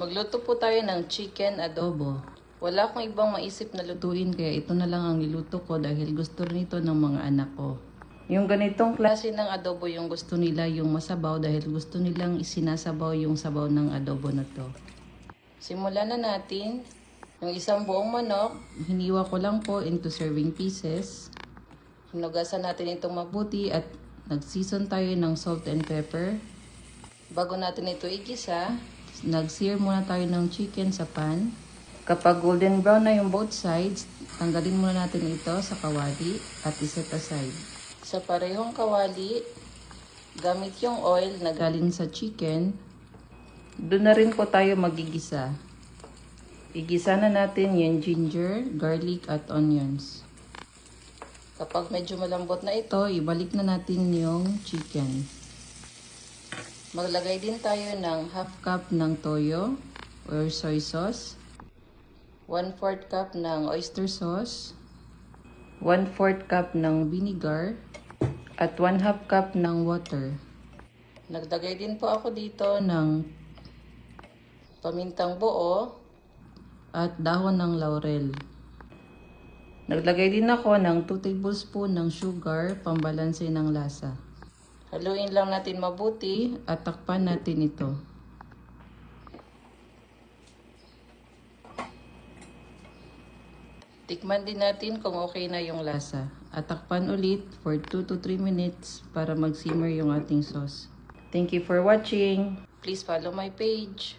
Magluto po tayo ng chicken adobo. Wala akong ibang maisip na lutuin kaya ito na lang ang niluto ko dahil gusto nito ng mga anak ko. Yung ganitong klase ng adobo yung gusto nila, yung masabaw dahil gusto nilang isinasabaw yung sabaw ng adobo na to. Simulan na natin. Yung isang buong manok, hiniwa ko lang po into serving pieces. Hinugasan natin itong mabuti at nag-season tayo ng salt and pepper. Bago natin ito igisa, nag-sear muna tayo ng chicken sa pan. Kapag golden brown na yung both sides, tanggalin muna natin ito sa kawali at iset aside. Sa parehong kawali, gamit yung oil na galing sa chicken, doon na rin po tayo magigisa. Igisa na natin yung ginger, garlic at onions. Kapag medyo malambot na ito, ibalik na natin yung chicken. Maglagay din tayo ng half cup ng toyo or soy sauce, 1/4 cup ng oyster sauce, 1/4 cup ng vinegar, at 1/2 cup ng water. Naglagay din po ako dito ng pamintang buo at dahon ng laurel. Naglagay din ako ng 2 tablespoon ng sugar, pambalanse ng lasa. Haluin lang natin mabuti at takpan natin ito. Tikman din natin kung okay na yung lasa. At takpan ulit for 2 to 3 minutes para mag-simmer yung ating sauce. Thank you for watching. Please follow my page.